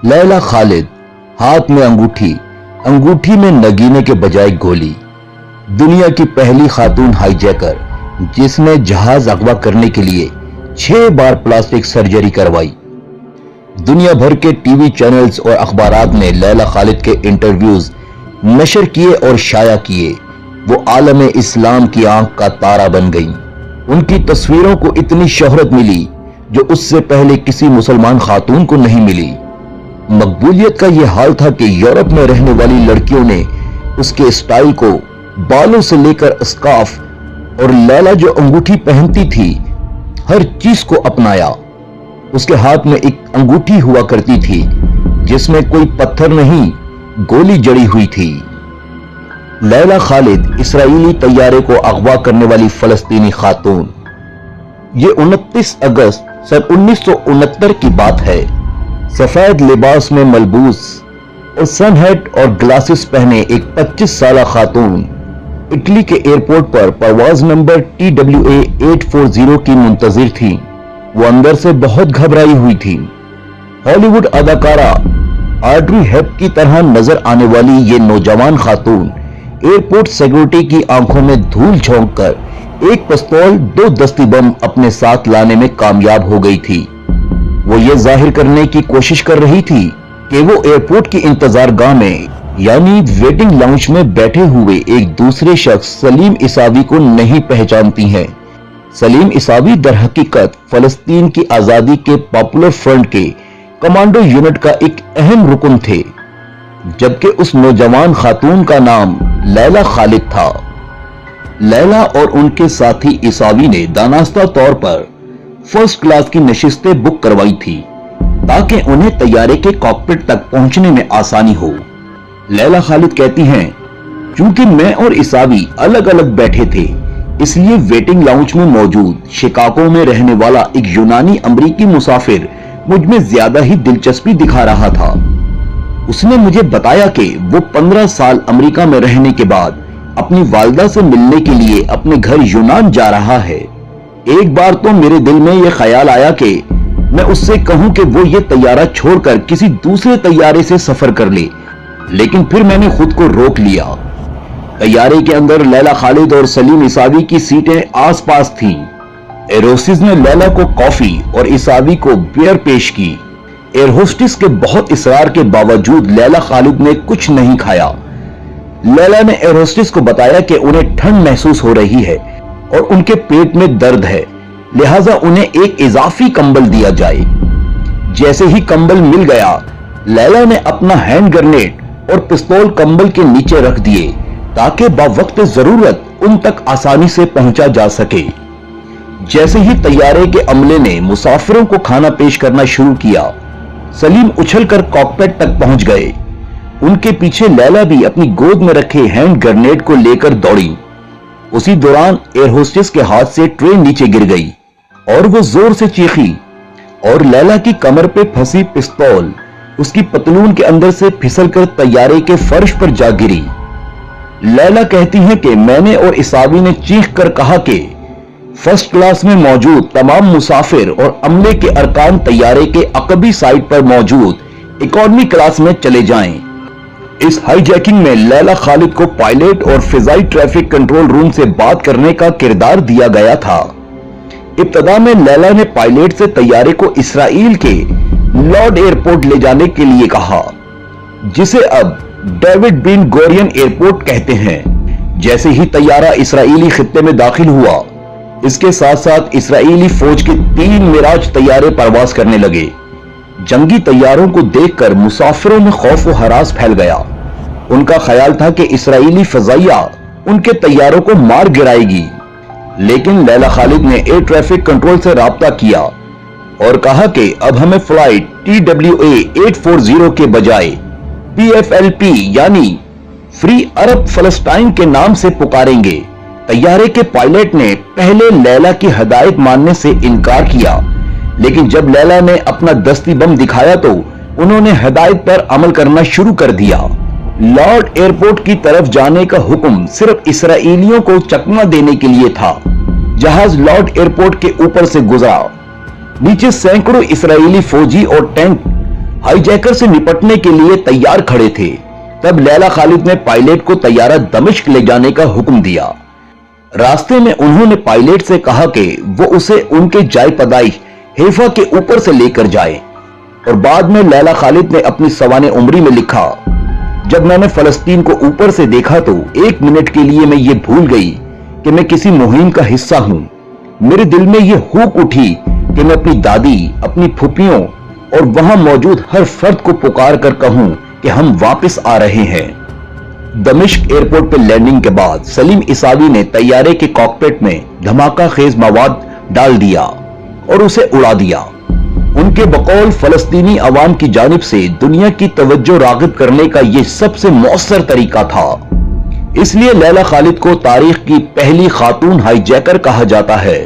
लैला खालिद, हाथ में अंगूठी, अंगूठी में नगीने के बजाय गोली। दुनिया की पहली खातून हाईजैकर जिसने जहाज अगवा करने के लिए 6 बार प्लास्टिक सर्जरी करवाई। दुनिया भर के टीवी चैनल्स और अखबारात ने लैला खालिद के इंटरव्यूज नशर किए और शाया किए। वो आलम इस्लाम की आंख का तारा बन गई। उनकी तस्वीरों को इतनी शोहरत मिली जो उससे पहले किसी मुसलमान खातून को नहीं मिली। मकबूलियत का यह हाल था कि यूरोप में रहने वाली लड़कियों ने उसके स्टाइल को, बालों से लेकर स्कार्फ और लैला जो अंगूठी पहनती थी, हर चीज को अपनाया। उसके हाथ में एक अंगूठी हुआ करती थी जिसमें कोई पत्थर नहीं, गोली जड़ी हुई थी। लैला खालिद इसराइली तैयारे को अगवा करने वाली फलस्तीनी खातून। ये 29 अगस्त सन 1969 की बात है। सफेद लिबास में मलबूस और सन हैट और ग्लासेस पहने एक 25 साला खातून इटली के एयरपोर्ट पर परवाज नंबर TWA 840 की मुंतजिर थी। वो अंदर से बहुत घबराई हुई थी। हॉलीवुड अदाकारा ऑड्री हेप की तरह नजर आने वाली ये नौजवान खातून एयरपोर्ट सिक्योरिटी की आंखों में धूल झोंक कर एक पिस्तौल, 2 दस्ती बम अपने साथ लाने में कामयाब हो गई थी। वो ये जाहिर करने की कोशिश कर रही थी कि वो एयरपोर्ट की इंतजारगाह में यानी वेटिंग लाउंज में बैठे हुए एक दूसरे शख्स सलीम इसावी को नहीं पहचानती हैं। सलीम इसावी दर हकीकत फलस्तीन की आजादी के पॉपुलर फ्रंट के कमांडो यूनिट का एक अहम रुकन थे, जबकि उस नौजवान खातून का नाम लैला खालिद था। लैला और उनके साथी इसावी ने दानास्ता तौर पर फर्स्ट क्लास की नशिस्तें बुक करवाई थी ताकि उन्हें तैयारे के कॉकपिट तक पहुंचने में आसानी हो। लैला खालिद कहती हैं, चूंकि मैं और इसावी अलग अलग बैठे थे, इसलिए वेटिंग लाउंज में मौजूद शिकागो में रहने वाला एक यूनानी अमरीकी मुसाफिर मुझ में ज्यादा ही दिलचस्पी दिखा रहा था। उसने मुझे बताया कि वो 15 साल अमेरिका में रहने के बाद अपनी वालिदा से मिलने के लिए अपने घर यूनान जा रहा है। एक बार तो मेरे दिल में यह ख्याल आया कि मैं उससे कहूं कि वो ये तैयारा छोड़कर किसी दूसरे तैयारे से सफर कर ले, लेकिन फिर मैंने खुद को रोक लिया। तैयारे के अंदर लैला खालिद और सलीम इसावी की सीटें आसपास थीं। एयर होस्टेस ने लैला को कॉफी और इसावी को बियर पेश की। एयर होस्टेस के बहुत इसरार के बावजूद लैला खालिद ने कुछ नहीं खाया। लैला ने एयर होस्टेस को बताया कि उन्हें ठंड महसूस हो रही है और उनके पेट में दर्द है, लिहाजा उन्हें एक इजाफी कंबल दिया जाए। जैसे ही कंबल मिल गया, लैला ने अपना हैंड ग्रेनेड और पिस्तौल कंबल के नीचे रख दिए ताकि बावक्त जरूरत उन तक आसानी से पहुंचा जा सके। जैसे ही तैयारे के अमले ने मुसाफिरों को खाना पेश करना शुरू किया, सलीम उछलकर कॉकपिट तक पहुंच गए। उनके पीछे लैला भी अपनी गोद में रखे हैंड ग्रेनेड को लेकर दौड़ी। उसी दौरान एयर होस्टेस के हाथ से ट्रे नीचे गिर गई और वो जोर से चीखी और लैला की कमर पे फंसी पिस्तौल उसकी पतलून के अंदर से फिसलकर तैयारे के फर्श पर जा गिरी। लैला कहती है कि मैंने और इसावी ने चीख कर कहा कि फर्स्ट क्लास में मौजूद तमाम मुसाफिर और अमले के अरकान तैयारे के अकबी साइड पर मौजूद इकोनॉमी क्लास में चले जाएं। इस हाईजैकिंग में लैला खालिद को पायलट और फिजाई ट्रैफिक कंट्रोल रूम से बात करने का किरदार दिया गया था। इब्तदा में लैला ने पायलट से तैयारे को इसराइल के लॉर्ड एयरपोर्ट ले जाने के लिए कहा, जिसे अब डेविड बिन गोरियन एयरपोर्ट कहते हैं। जैसे ही तैयारा इसराइली खित्ते में दाखिल हुआ, इसके साथ साथ इसराइली फौज के 3 मिराज तैयारे परवाज करने लगे। जंगी तैयारों को देखकर मुसाफिरों में खौफ व हरास फैल गया। उनका ख्याल था कि इसराइली फजाइया उनके तैयारों को मार गिराएगी, लेकिन लैला खालिद ने एयर ट्रैफिक कंट्रोल से राब्ता किया और कहा कि अब हमें फ्लाइट TWA 840 के बजाय PFLP यानी फ्री अरब फलस्तीन के नाम से पुकारेंगे। तैयारे के पायलट ने पहले लैला की हदायत मानने से इनकार किया, लेकिन जब लैला ने अपना दस्ती बम दिखाया तो उन्होंने हदायत पर अमल करना शुरू कर दिया। लॉर्ड एयरपोर्ट की तरफ जाने का हुक्म सिर्फ इसराइलियों को चकमा देने के लिए था। जहाज लॉर्ड एयरपोर्ट के ऊपर से गुजरा। नीचे सैकड़ों इसराइली फौजी और टैंक हाईजैकर से निपटने के लिए तैयार खड़े थे, तब लैला खालिद ने पायलट को तैयारा दमिश्क ले जाने का हुक्म दिया। रास्ते में उन्होंने पायलट से कहा कि वो उसे उनके जाय पैदाइश हैफा के ऊपर से लेकर जाए। और बाद में लैला खालिद ने अपनी सवाने उम्री में लिखा, जब मैंने फलस्तीन को ऊपर से देखा तो 1 मिनट के लिए मैं ये भूल गई कि मैं किसी मुहिम का हिस्सा हूं। मेरे दिल में ये हुक उठी कि मैं अपनी दादी, अपनी फुफियों और वहां मौजूद हर फर्द को पुकार कर कहूं कि हम वापस आ रहे हैं। दमिश्क एयरपोर्ट पर लैंडिंग के बाद सलीम ईसावी ने तैयारे के कॉकपिट में धमाका खेज मवाद डाल दिया और उसे उड़ा दिया। उनके बकौल फलस्तीनी अवाम की जानिब से दुनिया की तवज्जो राग़िब करने का यह सबसे मौसर तरीका था। इसलिए लैला खालिद को तारीख की पहली खातून हाईजैकर कहा जाता है।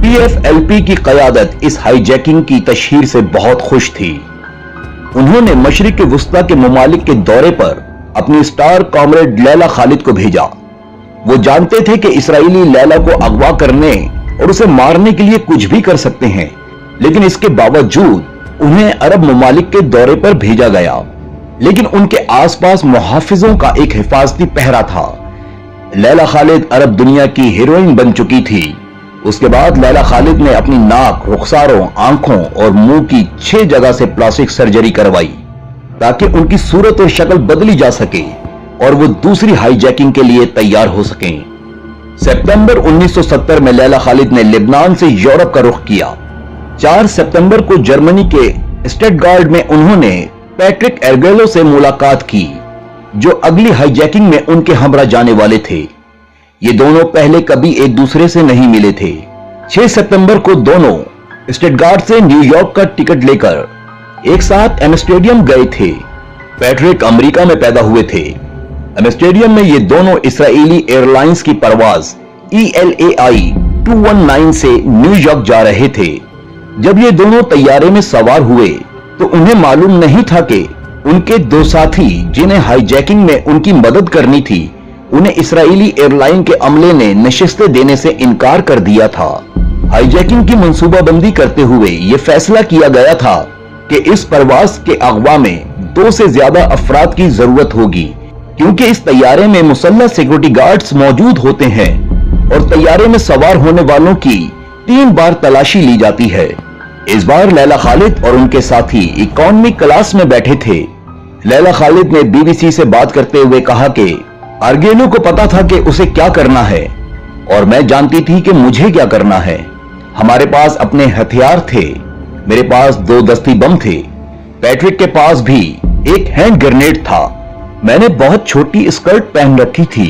PFLP की क़यादत इस हाईजैकिंग की तशहीर से बहुत खुश थी। उन्होंने मशरिक वुस्ता के ममालिक के दौरे पर अपनी स्टार कॉमरेड लैला खालिद को भेजा। वो जानते थे कि इसराइली लैला को अगवा करने और उसे मारने के लिए कुछ भी कर सकते हैं, लेकिन इसके बावजूद उन्हें अरब ममालिक के दौरे पर भेजा गया। लेकिन उनके आसपास मुहाफिजों का एक हिफाजती पहरा था। लैला खालिद अरब दुनिया की हीरोइन बन चुकी थी। उसके बाद लैला खालिद ने अपनी नाक, रुखसारों, आंखों और मुंह की 6 जगह से प्लास्टिक सर्जरी करवाई ताकि उनकी सूरत और शक्ल बदली जा सके और वो दूसरी हाईजैकिंग के लिए तैयार हो सकें। सितंबर 1970 में लैला खालिद ने लेबनान से यूरोप का रुख किया। 4 सितंबर को जर्मनी के स्टटगार्ट में उन्होंने पैट्रिक एर्गेलो से मुलाकात की, जो अगली हाईजैकिंग में उनके हमरा जाने वाले थे। ये दोनों पहले कभी एक दूसरे से नहीं मिले थे। 6 सितंबर को दोनों स्टटगार्ट से न्यूयॉर्क का टिकट लेकर एक साथ एम्स्टर्डम गए थे। पैट्रिक अमेरिका में पैदा हुए थे। एम्स्टर्डम में ये दोनों इस्राएली एयरलाइंस की परवाज ELAI 219 से न्यूयॉर्क जा रहे थे। जब ये दोनों तैयारे में सवार हुए तो उन्हें मालूम नहीं था कि उनके 2 साथी, जिन्हें हाईजैकिंग में उनकी मदद करनी थी, उन्हें इस्राएली एयरलाइन के अमले ने नशिस्तें देने से इनकार कर दिया था। हाईजैकिंग की मंसूबाबंदी करते हुए यह फैसला किया गया था कि इस परवाज के अगवा में 2 से ज्यादा अफराद की जरूरत होगी, क्योंकि इस तैयारे में मुसल्लह सिक्योरिटी गार्ड्स मौजूद होते हैं और तैयारे में सवार होने वालों की 3 बार तलाशी ली जाती है। इस बार लैला खालिद और उनके साथी इकोनॉमी क्लास में बैठे थे। लैला खालिद ने BBC से बात करते हुए कहा कि आर्गेलो को पता था कि उसे क्या करना है और मैं जानती थी कि मुझे क्या करना है। हमारे पास अपने हथियार थे। मेरे पास 2 दस्ती बम थे। पैट्रिक के पास भी एक हैंड ग्रेनेड था। मैंने बहुत छोटी स्कर्ट पहन रखी थी।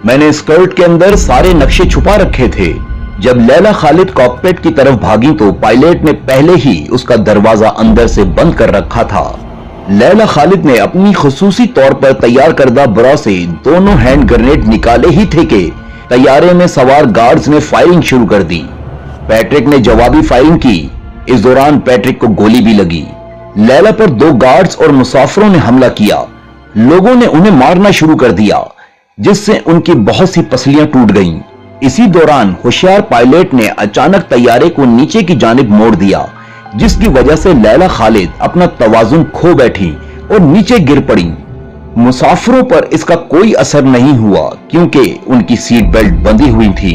मैंने स्कर्ट के अंदर सारे नक्शे छुपा रखे थे। जब लैला खालिद कॉकपिट की तरफ भागी तो पायलट ने पहले ही उसका दरवाजा अंदर से बंद कर रखा था। लैला खालिद ने अपनी खुसूसी तौर पर तैयार करदा बरा से दोनों हैंड ग्रेनेड निकाले ही थे कि तैयारे में सवार गार्ड्स ने फायरिंग शुरू कर दी। पैट्रिक ने जवाबी फायरिंग की। इस दौरान पैट्रिक को गोली भी लगी। लैला पर 2 गार्ड्स और मुसाफिरों ने हमला किया। लोगों ने उन्हें मारना शुरू कर दिया, जिससे उनकी बहुत सी पसलियां टूट गईं। इसी दौरान होशियार पायलट ने अचानक तैयारे को नीचे की जानिब मोड़ दिया, जिसकी वजह से लैला खालिद अपना तवाजुन खो बैठी और नीचे गिर पड़ी। मुसाफिरों पर इसका कोई असर नहीं हुआ क्योंकि उनकी सीट बेल्ट बंधी हुई थी।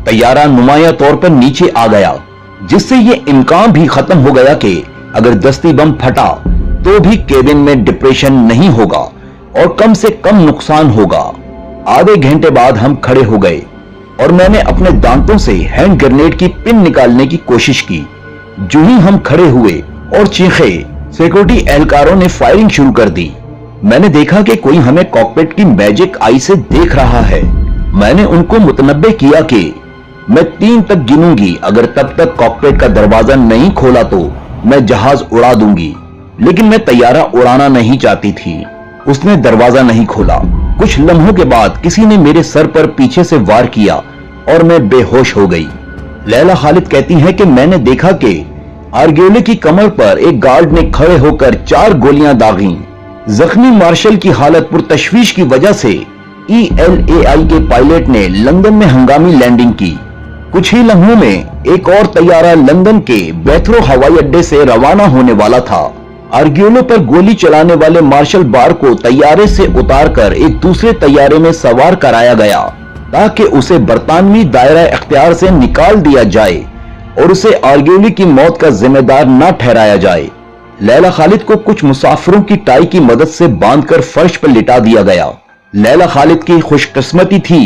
तैयारा नुमाया तौर पर नीचे आ गया, जिससे ये इम्कान भी खत्म हो गया कि अगर दस्ती बम फटा तो भी केबिन में डिप्रेशन नहीं होगा और कम से कम नुकसान होगा। आधे घंटे बाद हम खड़े हो गए और मैंने अपने दांतों से हैंड ग्रेनेड की पिन निकालने की कोशिश की। जो ही हम खड़े हुए और चीखे, सिक्योरिटी एहलकारों ने फायरिंग शुरू कर दी। मैंने देखा कि कोई हमें कॉकपिट की मैजिक आई से देख रहा है। मैंने उनको मुतनब्बे किया कि मैं 3 तक गिनूंगी, अगर तब तक कॉकपिट का दरवाजा नहीं खोला तो मैं जहाज उड़ा दूंगी। लेकिन मैं तैयारा उड़ाना नहीं चाहती थी। उसने दरवाजा नहीं खोला। कुछ लम्हों के बाद किसी ने मेरे सर पर पीछे से वार किया और मैं बेहोश हो गई। लैला खालिद कहती हैं कि मैंने देखा कि आर्गेलो की कमर पर एक गार्ड ने खड़े होकर 4 गोलियां दागी। जख्मी मार्शल की हालत पुरतशवीश की वजह से ELAI के पायलट ने लंदन में हंगामी लैंडिंग की। कुछ ही लम्हों में एक और तैयारा लंदन के बेथरो हवाई अड्डे से रवाना होने वाला था। आर्ग्यूलो पर गोली चलाने वाले मार्शल बार को तैयारे से उतारकर एक दूसरे तैयारे में सवार कराया गया ताकि उसे बरतानवी दायरा इख्तियार से निकाल दिया जाए और उसे आर्ग्यूलो की मौत का जिम्मेदार न ठहराया जाए। लैला खालिद को कुछ मुसाफिरों की टाई की मदद से बांधकर फर्श पर लिटा दिया गया। लैला खालिद की खुशकिस्मती थी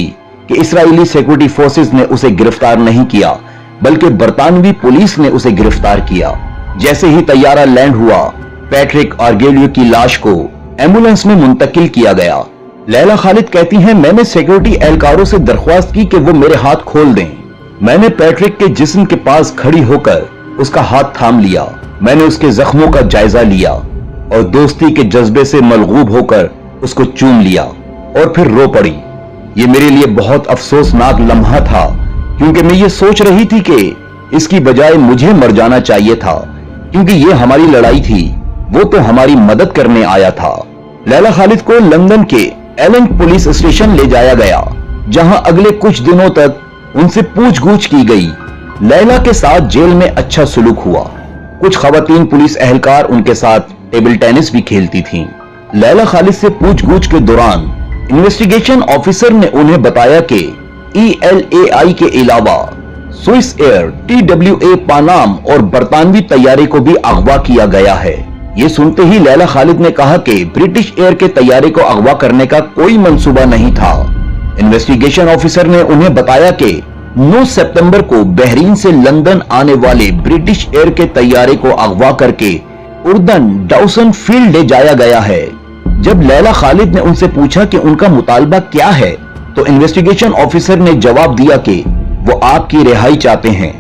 कि इस्राएली सिक्योरिटी फोर्सेस ने उसे गिरफ्तार नहीं किया, बल्कि बरतानवी पुलिस ने उसे गिरफ्तार किया। जैसे ही तैयारा लैंड हुआ, पैट्रिक आर्गेलियो की लाश को एम्बुलेंस में मुंतकिल किया गया। लैला खालिद कहती हैं, मैंने सिक्योरिटी एहलकारों से दरख्वास्त की कि वो मेरे हाथ खोल दें। मैंने पैट्रिक के जिस्म के पास खड़ी होकर उसका हाथ थाम लिया। मैंने उसके जख्मों का जायजा लिया और दोस्ती के जज्बे से मलगूब होकर उसको चूम लिया और फिर रो पड़ी। ये मेरे लिए बहुत अफसोसनाक लम्हा था, क्योंकि मैं ये सोच रही थी कि इसकी बजाय मुझे मर जाना चाहिए था, क्योंकि ये हमारी लड़ाई थी, वो तो हमारी मदद करने आया था। लैला खालिद को लंदन के एलन पुलिस स्टेशन ले जाया गया, जहां अगले कुछ दिनों तक उनसे पूछगूछ की गई। लैला के साथ जेल में अच्छा सलूक हुआ। कुछ खवातीन पुलिस एहलकार उनके साथ टेबल टेनिस भी खेलती थीं। लैला खालिद से पूछगूछ के दौरान इन्वेस्टिगेशन ऑफिसर ने उन्हें बताया कि ELAI के अलावा स्विस एयर, TWA पानाम और बरतानवी तैयारे को भी अगवा किया गया है। ये सुनते ही लैला खालिद ने कहा कि ब्रिटिश एयर के तैयारे को अगवा करने का कोई मंसूबा नहीं था। इन्वेस्टिगेशन ऑफिसर ने उन्हें बताया कि 9 सितंबर को बहरीन से लंदन आने वाले ब्रिटिश एयर के तैयारे को अगवा करके उर्दन डाउसन फील्ड ले जाया गया है। जब लैला खालिद ने उनसे पूछा कि उनका मुतालबा क्या है, तो इन्वेस्टिगेशन ऑफिसर ने जवाब दिया कि वो आपकी रिहाई चाहते हैं।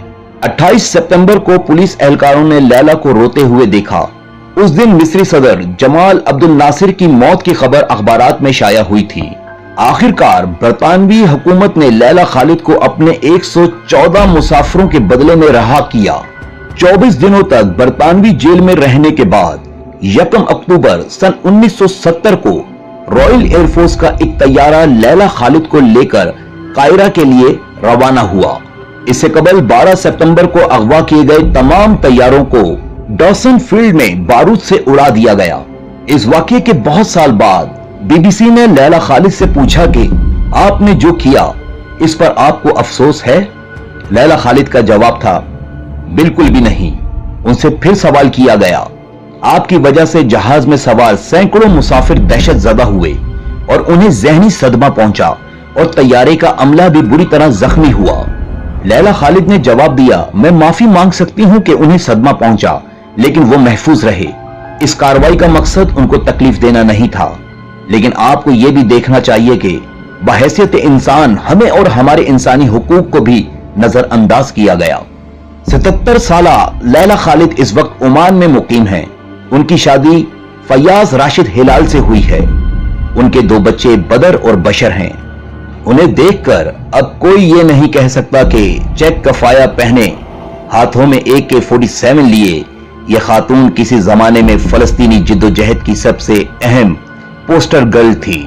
28 सितंबर को पुलिस एहलकारों ने लैला को रोते हुए देखा। उस दिन मिस्री सदर जमाल अब्दुल नासिर की मौत की खबर अखबारात में शाया हुई थी। आखिरकार बरतानवी हुकूमत ने लैला खालिद को अपने 114 मुसाफिरों के बदले में रहा किया। 24 दिनों तक बरतानवी जेल में रहने के बाद 1 अक्टूबर सन 1970 को रॉयल एयरफोर्स का एक तैयारा लैला खालिद को लेकर कायरा के लिए रवाना हुआ। इससे कबल 12 सितंबर को अगवा किए गए तमाम तैयारों को डॉसन फील्ड में बारूद से उड़ा दिया गया। इस वाकये के बहुत साल बाद BBC ने लैला खालिद से पूछा कि आपने जो किया इस पर आपको अफसोस है? लैला खालिद का जवाब था, बिल्कुल भी नहीं। उनसे फिर सवाल किया गया, आपकी वजह से जहाज में सवार सैकड़ों मुसाफिर दहशत ज़दा हुए और उन्हें जहनी सदमा पहुंचा और तैयारे का अमला भी बुरी तरह जख्मी हुआ। लैला खालिद ने जवाब दिया, मैं माफी मांग सकती हूं कि उन्हें सदमा पहुंचा, लेकिन वो महफूज रहे। इस कार्रवाई का मकसद उनको तकलीफ देना नहीं था, लेकिन आपको यह भी देखना चाहिए कि बहैसियत इंसान हमें और हमारे इंसानी हुकूक को भी नजरअंदाज किया गया। 77 साला लैला खालिद इस वक्त ओमान में मुकीम हैं। उनकी शादी फयाज राशिद हिलाल से हुई है। उनके 2 बच्चे बदर और बशर हैं। उन्हें देखकर अब कोई ये नहीं कह सकता कि चेक कफाया पहने, हाथों में AK-47 लिए ये खातून किसी जमाने में फलस्तीनी जिद्दोजहद की सबसे अहम पोस्टर गर्ल थी।